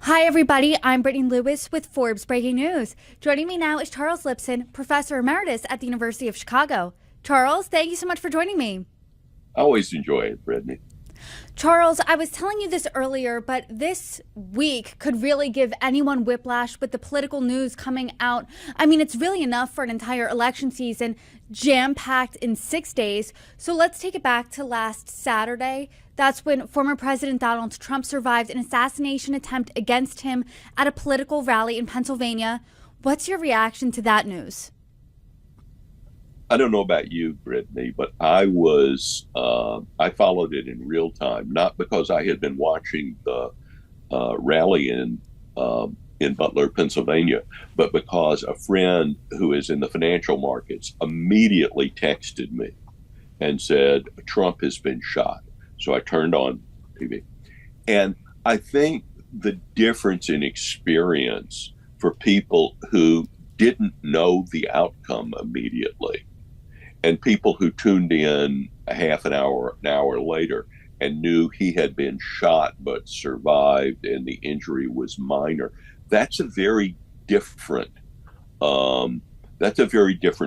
Hi, everybody. I'm Brittany Lewis with Forbes Breaking News. Joining me now is Charles Lipson, Professor Emeritus at the University of Chicago. Charles, thank you so much for joining me. I always enjoy it, Brittany. Charles, I was telling you this earlier, but this week could really give anyone whiplash with the political news coming out. I mean, it's really enough for an entire election season, jam-packed in 6 days. So let's take it back to last Saturday. That's when former President Donald Trump survived an assassination attempt against him at a political rally in Pennsylvania. What's your reaction to that news? I don't know about you, Brittany, but I followed it in real time, not because I had been watching the rally in Butler, Pennsylvania, but because a friend who is in the financial markets immediately texted me and said, Trump has been shot. So I turned on TV. And I think the difference in experience for people who didn't know the outcome immediately and people who tuned in a half an hour later and knew he had been shot but survived and the injury was minor, that's a very different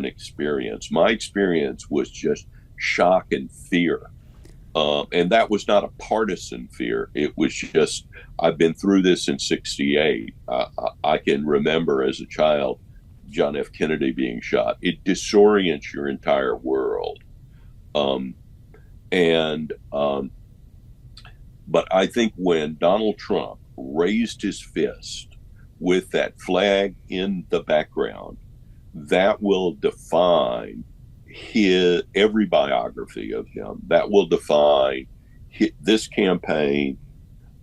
experience. My experience was just shock and fear. And that was not a partisan fear. It was just, I've been through this in 68. I can remember as a child John F. Kennedy being shot. It disorients your entire world. But I think when Donald Trump raised his fist with that flag in the background, that will define every biography of him. That will define this campaign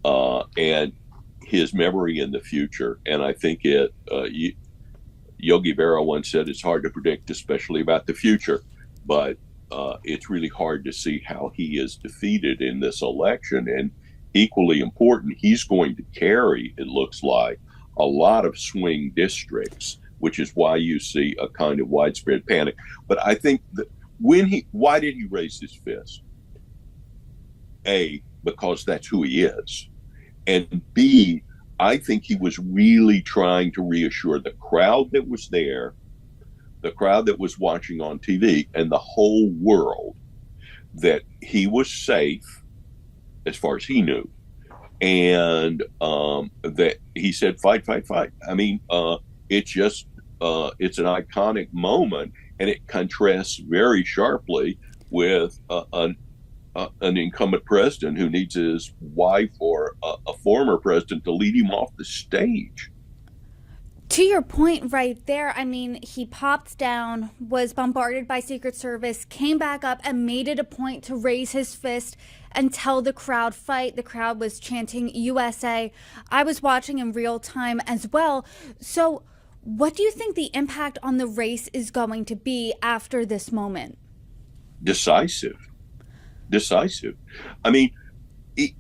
and his memory in the future. And I think Yogi Berra once said it's hard to predict, especially about the future, but it's really hard to see how he is defeated in this election. And equally important, he's going to carry, it looks like, a lot of swing districts, which is why you see a kind of widespread panic. But I think that why did he raise his fist? A, because that's who he is. And B, I think he was really trying to reassure the crowd that was there, the crowd that was watching on TV, and the whole world that he was safe as far as he knew. And that he said, fight, fight, fight. I mean, it's an iconic moment, and it contrasts very sharply with an incumbent president who needs his wife or a former president to lead him off the stage. To your point right there, I mean, he popped down, was bombarded by Secret Service, came back up and made it a point to raise his fist and tell the crowd fight. The crowd was chanting USA. I was watching in real time as well. So what do you think the impact on the race is going to be after this moment? Decisive. I mean, if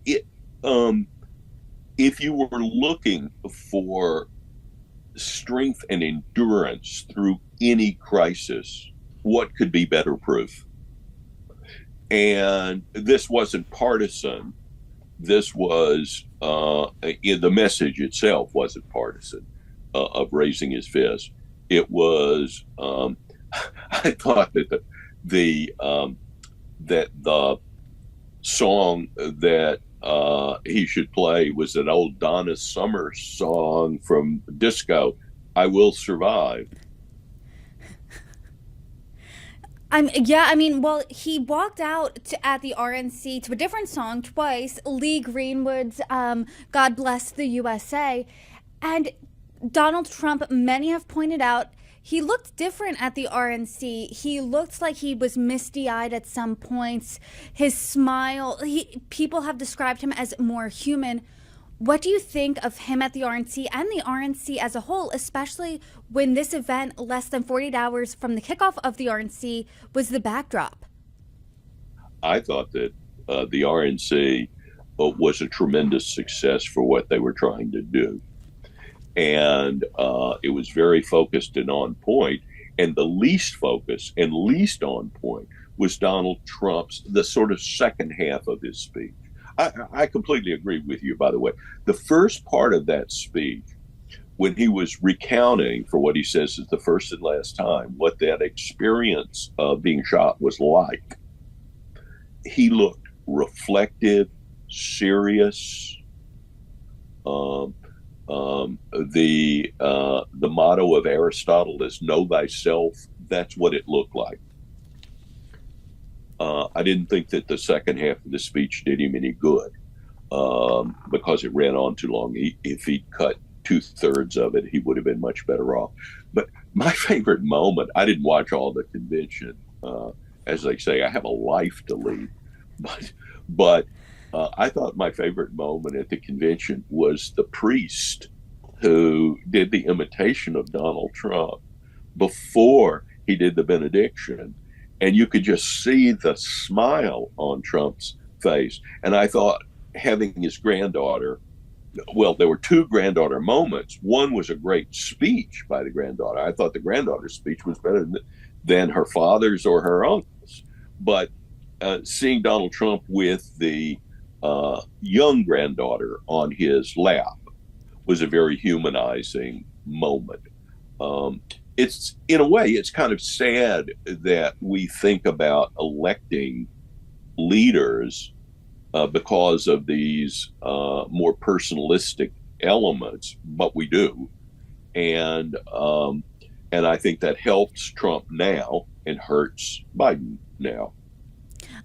you were looking for strength and endurance through any crisis, what could be better proof? And this wasn't partisan. This was the message itself wasn't partisan of raising his fist. It was. I thought that the song that he should play was an old Donna Summer song from disco, I Will Survive. Well, he walked out at the RNC to a different song twice, Lee Greenwood's God Bless the USA. And Donald Trump, many have pointed out, he looked different at the RNC. He looked like he was misty-eyed at some points. His smile, people have described him as more human. What do you think of him at the RNC and the RNC as a whole, especially when this event, less than 48 hours from the kickoff of the RNC, was the backdrop? I thought that the RNC was a tremendous success for what they were trying to do. And it was very focused and on point. And the least focused and least on point was Donald Trump's, the sort of second half of his speech. I completely agree with you, by the way. The first part of that speech, when he was recounting, for what he says is the first and last time, what that experience of being shot was like, he looked reflective, serious. Um, the motto of Aristotle is "Know thyself." That's what it looked like. I didn't think that the second half of the speech did him any good because it ran on too long. If he'd cut 2/3 of it, he would have been much better off. But my favorite moment, I didn't watch all the convention. As they say, I have a life to lead. But I thought my favorite moment at the convention was the priest who did the imitation of Donald Trump before he did the benediction. And you could just see the smile on Trump's face. And I thought, having his granddaughter, well, there were two granddaughter moments. One was a great speech by the granddaughter. I thought the granddaughter's speech was better than her father's or her uncle's. But seeing Donald Trump with the young granddaughter on his lap was a very humanizing moment. It's, in a way, it's kind of sad that we think about electing leaders because of these more personalistic elements, but we do, and I think that helps Trump now and hurts Biden now.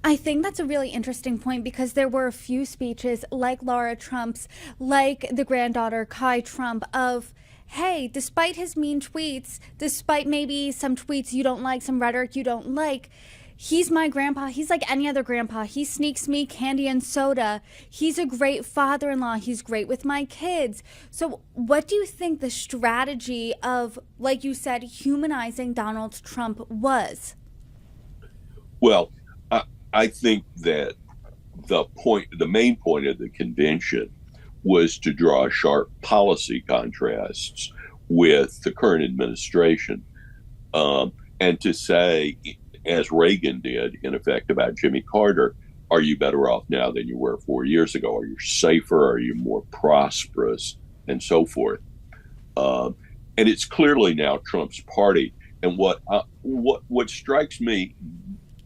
I think that's a really interesting point because there were a few speeches like Laura Trump's, like the granddaughter Kai Trump, of, hey, despite his mean tweets, despite maybe some tweets you don't like, some rhetoric you don't like, he's my grandpa. He's like any other grandpa. He sneaks me candy and soda. He's a great father-in-law. He's great with my kids. So what do you think the strategy of, like you said, humanizing Donald Trump was? Well, I think that the main point of the convention was to draw sharp policy contrasts with the current administration, and to say, as Reagan did, in effect, about Jimmy Carter, are you better off now than you were 4 years ago? Are you safer? Are you more prosperous? And so forth. And it's clearly now Trump's party. And what strikes me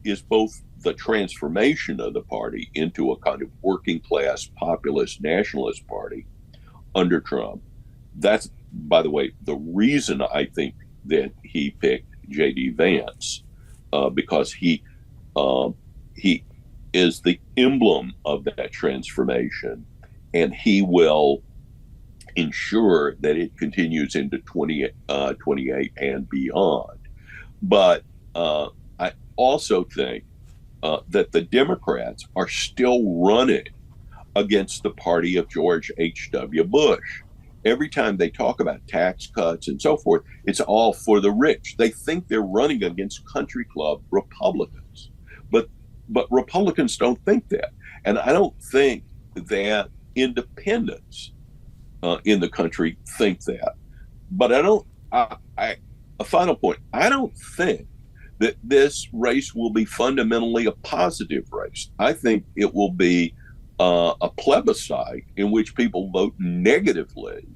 is both the transformation of the party into a kind of working class populist nationalist party under Trump. That's, by the way, the reason I think that he picked JD Vance, because he is the emblem of that transformation, and he will ensure that it continues into 2028 and beyond. But I also think that the Democrats are still running against the party of George H.W. Bush. Every time they talk about tax cuts and so forth, it's all for the rich. They think they're running against country club Republicans. But Republicans don't think that. And I don't think that independents in the country think that. But a final point, I don't think that this race will be fundamentally a positive race. I think it will be a plebiscite in which people vote negatively,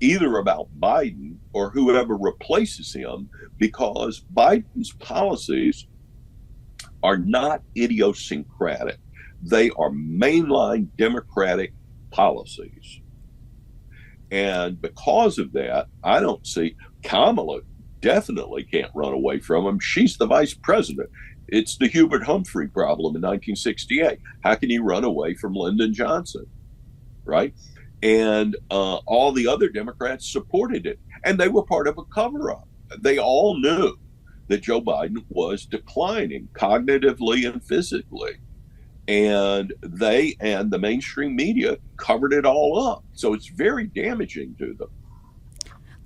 either about Biden or whoever replaces him, because Biden's policies are not idiosyncratic. They are mainline Democratic policies. And because of that, I don't see Kamala definitely can't run away from him. She's the vice president. It's the Hubert Humphrey problem in 1968. How can you run away from Lyndon Johnson, right? And all the other Democrats supported it, and they were part of a cover-up. They all knew that Joe Biden was declining cognitively and physically, and they and the mainstream media covered it all up. So it's very damaging to them.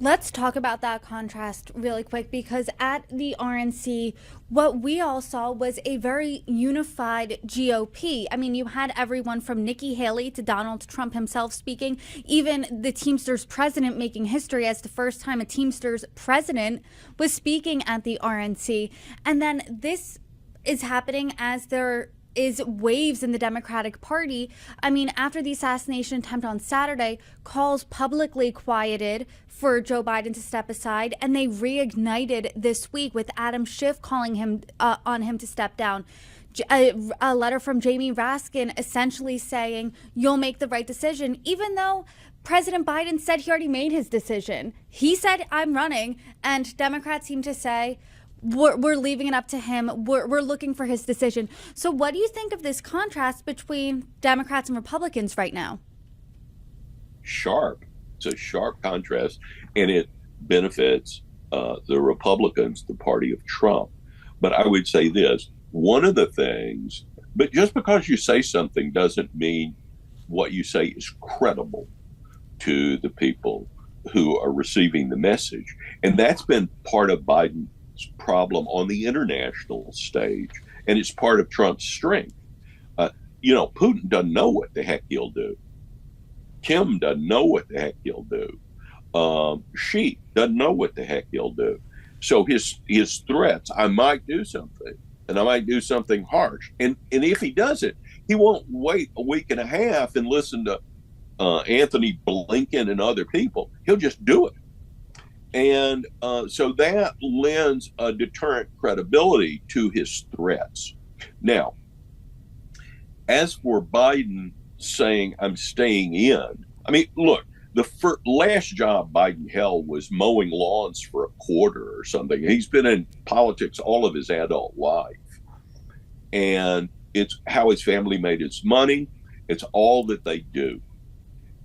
Let's talk about that contrast really quick, because at the RNC, what we all saw was a very unified GOP. I mean, you had everyone from Nikki Haley to Donald Trump himself speaking, even the Teamsters president making history as the first time a Teamsters president was speaking at the RNC. And then this is happening as they're is waves in the Democratic Party. I mean, after the assassination attempt on Saturday, calls publicly quieted for Joe Biden to step aside, and they reignited this week with Adam Schiff calling him on him to step down. A letter from Jamie Raskin essentially saying you'll make the right decision, even though President Biden said he already made his decision. He said, I'm running, and Democrats seem to say, we're leaving it up to him. We're looking for his decision. So what do you think of this contrast between Democrats and Republicans right now? Sharp. It's a sharp contrast, and it benefits the Republicans, the party of Trump. But I would say this, one of the things, but just because you say something doesn't mean what you say is credible to the people who are receiving the message. And that's been part of Biden's problem on the international stage, and it's part of Trump's strength. Putin doesn't know what the heck he'll do. Kim doesn't know what the heck he'll do. Xi doesn't know what the heck he'll do. So his threats, I might do something, and I might do something harsh. And if he does it, he won't wait a week and a half and listen to Anthony Blinken and other people. He'll just do it. And so that lends a deterrent credibility to his threats. Now, as for Biden saying, I'm staying in, I mean, look, the last job Biden held was mowing lawns for a quarter or something. He's been in politics all of his adult life. And it's how his family made its money. It's all that they do.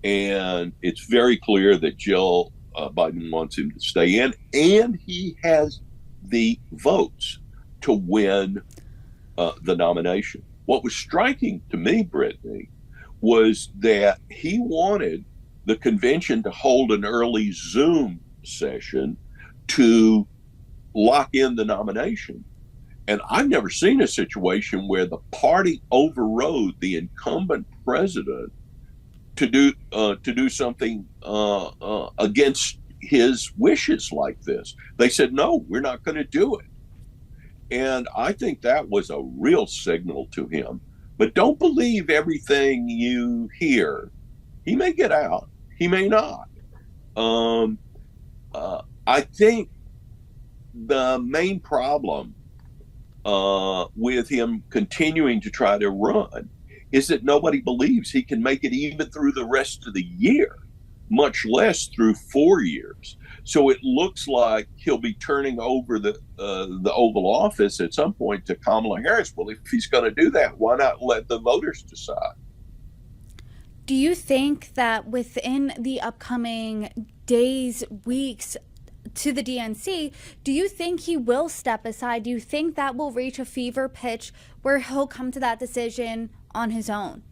And it's very clear that Jill Biden wants him to stay in, and he has the votes to win the nomination. What was striking to me, Brittany, was that he wanted the convention to hold an early Zoom session to lock in the nomination. And I've never seen a situation where the party overrode the incumbent president to do something against his wishes like this. They said, no, we're not going to do it. And I think that was a real signal to him. But don't believe everything you hear. He may get out. He may not. I think the main problem with him continuing to try to run is that nobody believes he can make it even through the rest of the year, much less through 4 years. So it looks like he'll be turning over the Oval Office at some point to Kamala Harris. Well, if he's going to do that, why not let the voters decide? Do you think that within the upcoming days, weeks to the DNC, do you think he will step aside? Do you think that will reach a fever pitch where he'll come to that decision on his own?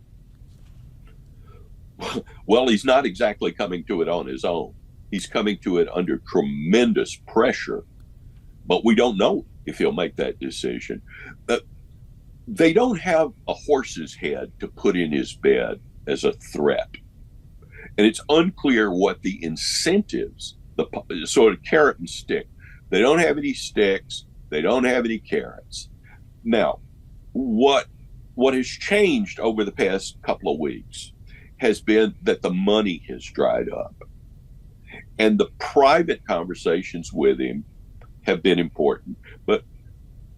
Well, he's not exactly coming to it on his own. He's coming to it under tremendous pressure, but we don't know if he'll make that decision. They don't have a horse's head to put in his bed as a threat. And it's unclear what the incentives, the sort of carrot and stick. They don't have any sticks. They don't have any carrots. Now, what has changed over the past couple of weeks has been that the money has dried up. And the private conversations with him have been important. But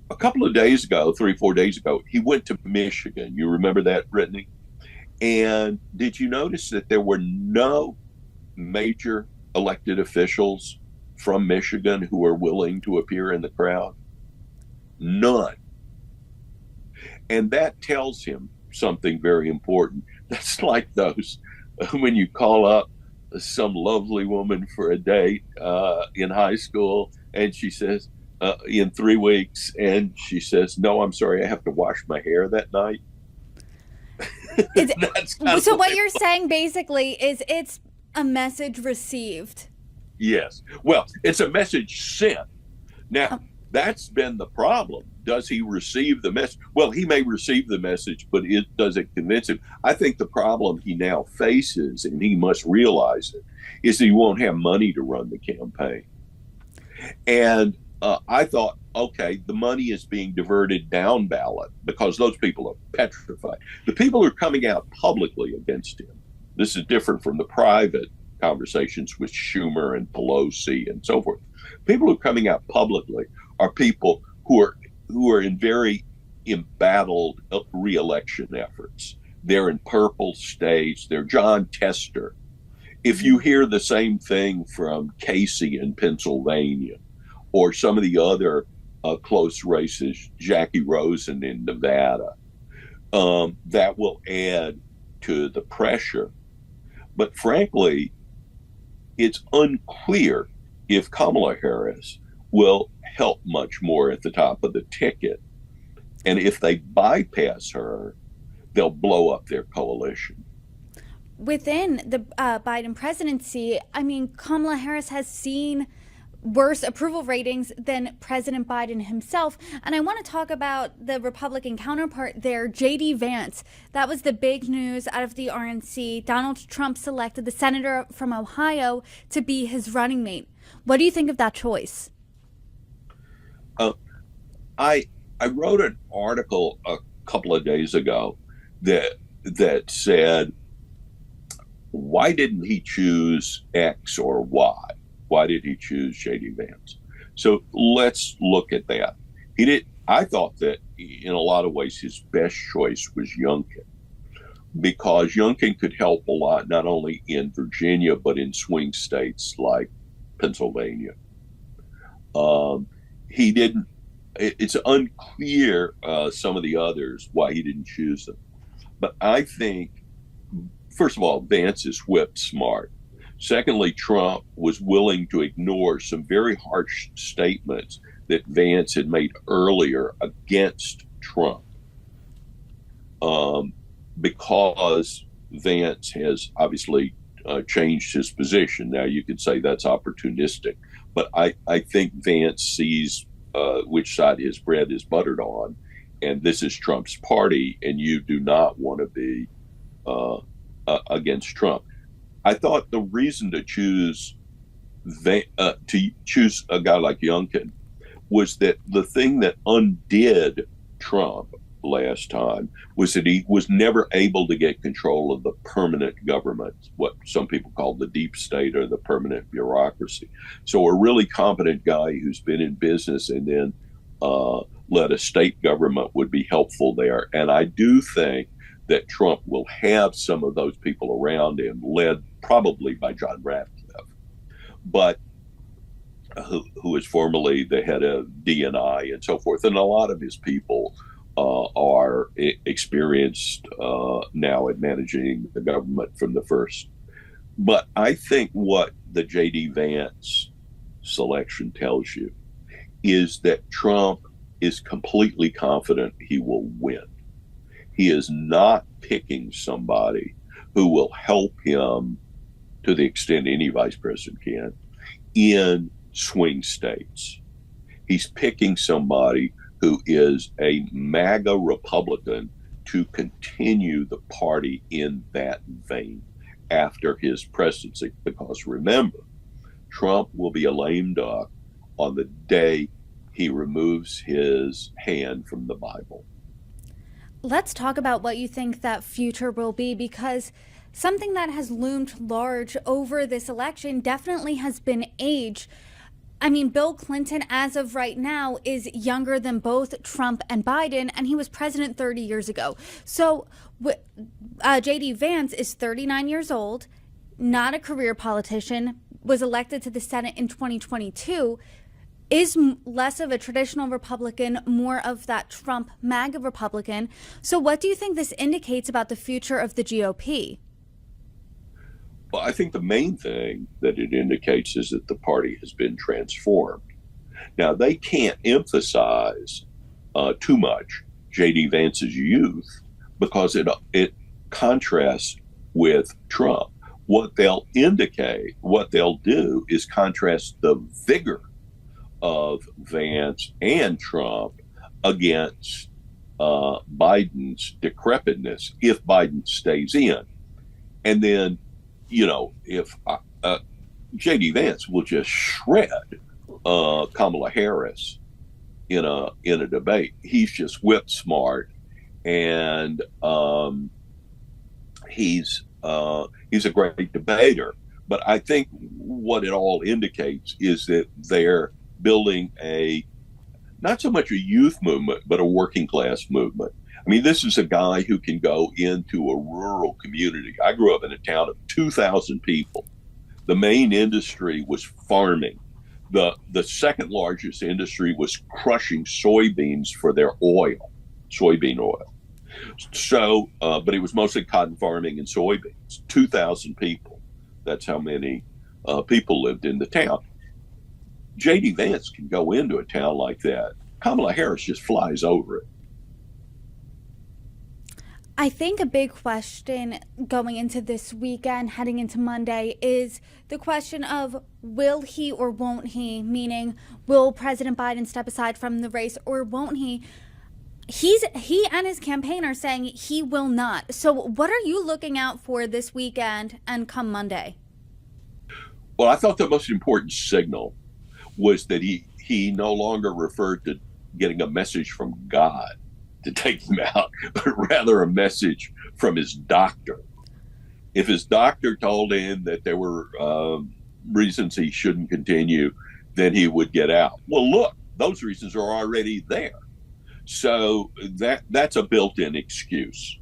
a couple of days ago, 3-4 days ago, he went to Michigan. You remember that, Brittany? And did you notice that there were no major elected officials from Michigan who were willing to appear in the crowd? None. And that tells him something very important. That's like those when you call up some lovely woman for a date in high school, and she says, in 3 weeks, and she says, no, I'm sorry, I have to wash my hair that night. So what you're saying basically is it's a message received. Yes. Well, it's a message sent. Now, that's been the problem. Does he receive the message? Well, he may receive the message, but does it convince him? I think the problem he now faces, and he must realize it, is he won't have money to run the campaign. And I thought, okay, the money is being diverted down ballot because those people are petrified. The people who are coming out publicly against him, this is different from the private conversations with Schumer and Pelosi and so forth. People who are coming out publicly are people who are in very embattled reelection efforts. They're in purple states. They're John Tester. If you hear the same thing from Casey in Pennsylvania, or some of the other close races, Jackie Rosen in Nevada, that will add to the pressure. But frankly, it's unclear if Kamala Harris will help much more at the top of the ticket. And if they bypass her, they'll blow up their coalition. Within the Biden presidency, I mean, Kamala Harris has seen worse approval ratings than President Biden himself. And I want to talk about the Republican counterpart there, JD Vance. That was the big news out of the RNC. Donald Trump selected the senator from Ohio to be his running mate. What do you think of that choice? I wrote an article a couple of days ago that said, why didn't he choose X or Y? Why did he choose JD Vance? So let's look at that. I thought that in a lot of ways his best choice was Youngkin, because Youngkin could help a lot, not only in Virginia, but in swing states like Pennsylvania. He didn't, it's unclear, some of the others, why he didn't choose them. But I think, first of all, Vance is whip smart. Secondly, Trump was willing to ignore some very harsh statements that Vance had made earlier against Trump, because Vance has obviously changed his position. Now, you could say that's opportunistic, but I think Vance sees which side his bread is buttered on, and this is Trump's party, and you do not want to be against Trump. I thought the reason to choose a guy like Youngkin was that the thing that undid Trump last time was that he was never able to get control of the permanent government, what some people call the deep state or the permanent bureaucracy. So a really competent guy who's been in business and then led a state government would be helpful there. And I do think that Trump will have some of those people around him, led probably by John Ratcliffe, but who is formerly the head of DNI and so forth. And a lot of his people are experienced now at managing the government from the first. But I think what the JD Vance selection tells you is that Trump is completely confident he will win. He is not picking somebody who will help him to the extent any vice president can in swing states. He's picking somebody who is a MAGA Republican to continue the party in that vein after his presidency. Because remember, Trump will be a lame duck on the day he removes his hand from the Bible. Let's talk about what you think that future will be, because something that has loomed large over this election definitely has been age. I mean, Bill Clinton, as of right now, is younger than both Trump and Biden, and he was president 30 years ago. So JD Vance is 39 years old, not a career politician, was elected to the Senate in 2022, is less of a traditional Republican, more of that Trump MAGA Republican. So what do you think this indicates about the future of the GOP? Well, I think the main thing that it indicates is that the party has been transformed. Now, they can't emphasize too much J.D. Vance's youth because it contrasts with Trump. What they'll do is contrast the vigor of Vance and Trump against Biden's decrepitness if Biden stays in. And then, if J.D. Vance will just shred Kamala Harris in a debate. He's just whip smart, and he's a great debater. But I think what it all indicates is that they're building not so much a youth movement, but a working class movement. I mean, this is a guy who can go into a rural community. I grew up in a town of 2,000 people. The main industry was farming. The second largest industry was crushing soybeans for their oil, soybean oil. So, but it was mostly cotton farming and soybeans. 2,000 people. That's how many people lived in the town. JD Vance can go into a town like that. Kamala Harris just flies over it. I think a big question going into this weekend, heading into Monday, is the question of will he or won't he, meaning will President Biden step aside from the race or won't he? He and his campaign are saying he will not. So what are you looking out for this weekend and come Monday? Well, I thought the most important signal was that he no longer referred to getting a message from God to take him out, but rather a message from his doctor. If his doctor told him that there were reasons he shouldn't continue, then he would get out. Well, look, those reasons are already there. So that's a built-in excuse.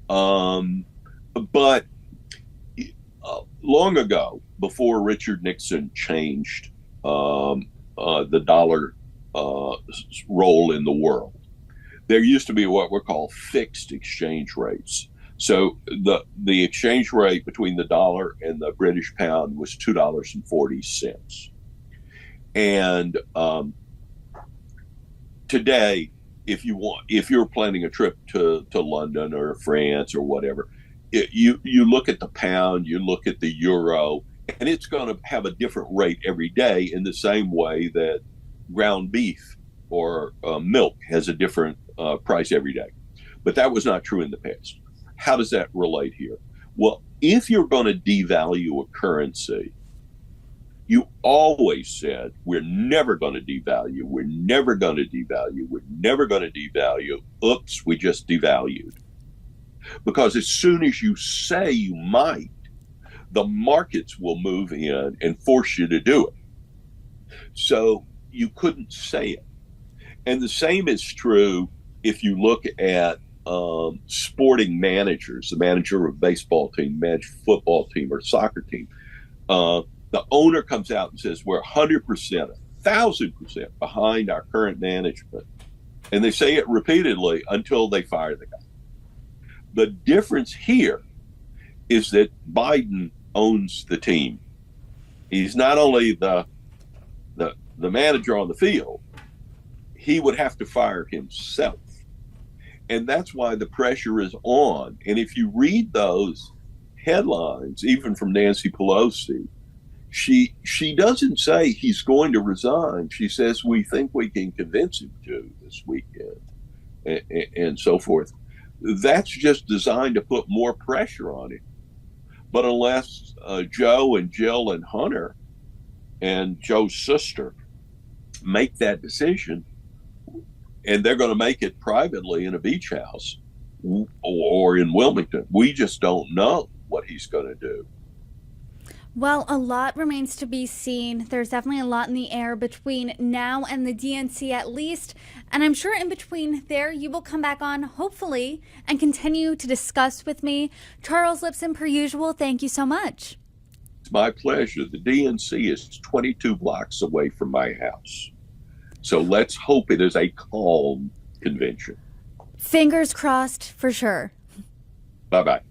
But long ago, before Richard Nixon changed the dollar role in the world, there used to be what were called fixed exchange rates. So the exchange rate between the dollar and the British pound was $2.40. And today, if you're planning a trip to London or France or whatever, you look at the pound, you look at the euro, and it's going to have a different rate every day in the same way that ground beef or milk has a different price every day. But that was not true in the past. How does that relate here? Well, if you're going to devalue a currency, you always said, we're never going to devalue, we're never going to devalue, we're never going to devalue. Oops, we just devalued. Because as soon as you say you might, the markets will move in and force you to do it. So you couldn't say it. And the same is true if you look at sporting managers, the manager of a baseball team, manage a football team or soccer team. The owner comes out and says, we're 100%, 1,000% behind our current management. And they say it repeatedly until they fire the guy. The difference here is that Biden owns the team. He's not only the manager on the field, he would have to fire himself. And that's why the pressure is on. And if you read those headlines, even from Nancy Pelosi, she doesn't say he's going to resign. She says, we think we can convince him to this weekend, and so forth. That's just designed to put more pressure on him. But unless Joe and Jill and Hunter and Joe's sister make that decision, and they're going to make it privately in a beach house or in Wilmington, we just don't know what he's going to do. Well, a lot remains to be seen. There's definitely a lot in the air between now and the DNC at least. And I'm sure in between there you will come back on, hopefully, and continue to discuss with me. Charles Lipson, per usual, thank you so much. It's my pleasure. The DNC is 22 blocks away from my house. So let's hope it is a calm convention. Fingers crossed for sure. Bye-bye.